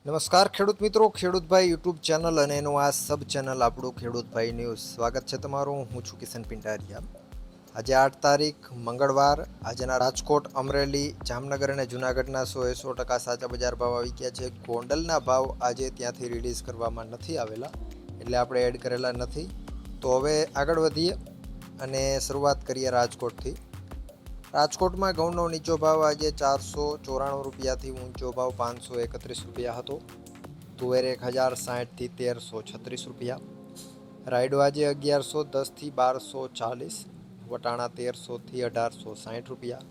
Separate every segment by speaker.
Speaker 1: નમસ્કાર ખેડૂત મિત્રો, ખેડૂતભાઈ યુટ્યુબ ચેનલ અને એનું આ સબ ચેનલ આપણું ખેડૂતભાઈ ન્યૂઝ. સ્વાગત છે તમારું. હું છું કિશન પિંટારિયા. આજે 8 તારીખ મંગળવાર. આજના રાજકોટ, અમરેલી, જામનગર અને જૂનાગઢના 100% સાચા બજાર ભાવ આવી ગયા છે. ગોંડલના ભાવ આજે ત્યાંથી રિલીઝ કરવામાં નથી આવેલા, એટલે આપણે એડ કરેલા નથી. તો હવે આગળ વધીએ અને શરૂઆત કરીએ રાજકોટથી. રાજકોટમાં ઘઉંનો નીચો ભાવ આજે 494 રૂપિયાથી ઊંચો ભાવ 531 રૂપિયા હતો. તુવેર 1060થી 1336 રૂપિયા. રાયડો આજે 1110થી 1240. વટાણા 1300થી 1860 રૂપિયા.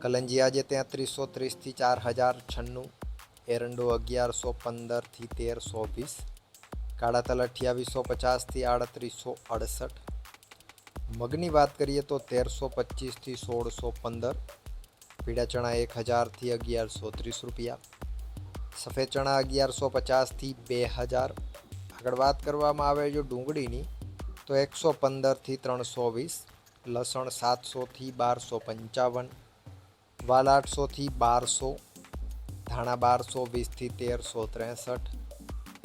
Speaker 1: કલંજી આજે 3330થી 4096. એરંડો 1115થી 1320. કાળા તલ 2850થી 3868. મગની વાત કરીએ તો 1325થી 1615. પીળા ચણા 1000થી 1130 રૂપિયા. સફેદ ચણા 1150થી 2000. આગળ વાત કરવામાં આવે જો ડુંગળીની તો 115થી 320. લસણ 700થી 1255. વાલ 800થી 1200. ધાણા 1220થી 1363.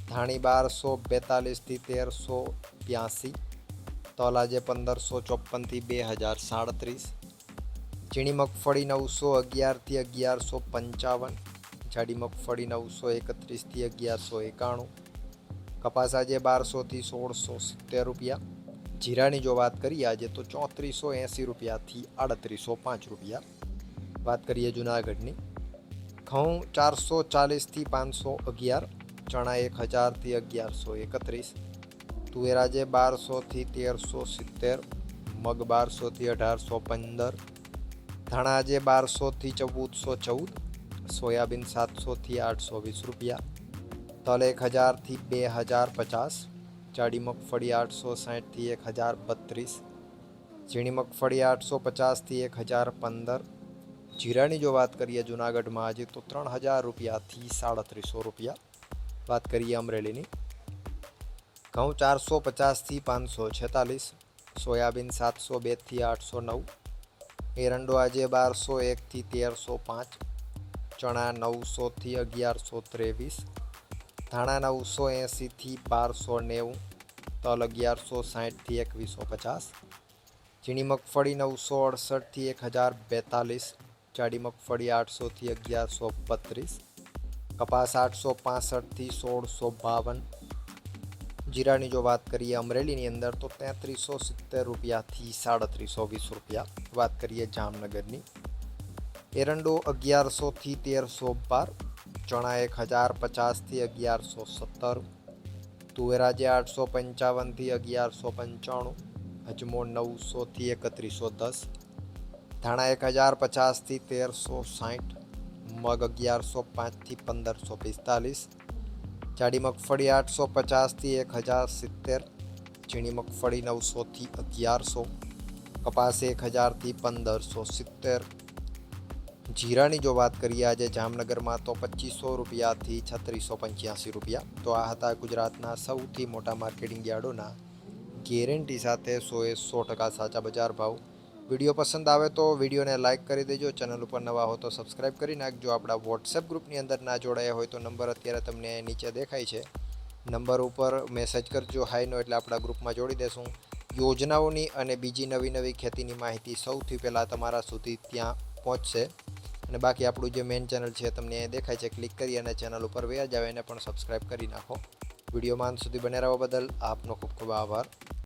Speaker 1: ધાણી 1242થી 1382. તલ આજે 1554થી 2037. ઝીણી મગફળી 911થી 1155. જાડી મગફળી 931થી 1191. કપાસ આજે 1200થી 1670 રૂપિયા. જીરાની જો વાત કરીએ આજે તો 3480 રૂપિયાથી 3805 રૂપિયા. વાત કરીએ જૂનાગઢની. ઘઉં 440થી 511. ચણા 1000થી 1131. તુવેર આજે 1200થી 1370. મગ 1200થી 1815. ધાણા આજે 1200થી 1414. સોયાબીન 700થી 820 રૂપિયા. તલ 1000થી 2050. જાડી મગફળી 860થી 1032. ઝીણી મગફળી 850થી 1015. જીરાની જો વાત કરીએ જૂનાગઢમાં આજે તો 3000 રૂપિયાથી 3700 રૂપિયા. વાત કરીએ અમરેલીની. ઘઉં 450થી 546. સોયાબીન 702થી 809. એરંડો આજે 1201થી 1305. ચણા 900થી 1123. ધાણા 980થી 1290. તલ 1160થી 2150. ઝીણી મગફળી 968થી 1042. જાડી મગફળી 800થી 1132. કપાસ 865થી 1652. જીરાની જો વાત કરીએ અમરેલીની અંદર તો 3370 રૂપિયાથી 3720 રૂપિયા. વાત કરીએ જામનગરની. એરંડો 1100થી 1312. ચણા 1050થી 1117. તુવેર આજે 855થી 1195. અજમો 900થી 3110. ધાણા 1050થી 1360. મગ 1105થી 1545. જાડી મગફળી 850થી 1070. ઝીણી મગફળી 900થી 1100. કપાસ 1000થી 1570. જીરાની જો વાત કરીએ આજે જામનગરમાં તો 2500 રૂપિયાથી 3685 રૂપિયા. તો આ હતા ગુજરાતના સૌથી મોટા માર્કેટિંગ યાર્ડોના ગેરંટી સાથે 100% સાચા બજાર ભાવ. વિડીયો પસંદ આવે તો વિડીયોને લાઇક કરી દેજો. ચેનલ ઉપર નવા હો તો સબસ્ક્રાઈબ કરી નાખજો. આપણા વોટ્સએપ ગ્રુપની અંદર ના જોડાયા હોય તો નંબર અત્યારે તમને નીચે દેખાય છે, નંબર ઉપર મેસેજ કરજો હાઈનો, એટલે આપણા ગ્રુપમાં જોડી દેશું. યોજનાઓની અને બીજી નવી ખેતીની માહિતી સૌથી પહેલાં તમારા સુધી ત્યાં પહોંચશે. અને બાકી આપણું જે મેઇન ચેનલ છે તમને દેખાય છે, ક્લિક કરી અને ચેનલ ઉપર વ્યા જાવ, એને પણ સબસ્ક્રાઈબ કરી નાખો. વિડીયોમાં અંત સુધી બને રહેવા બદલ આપનો ખૂબ ખૂબ આભાર.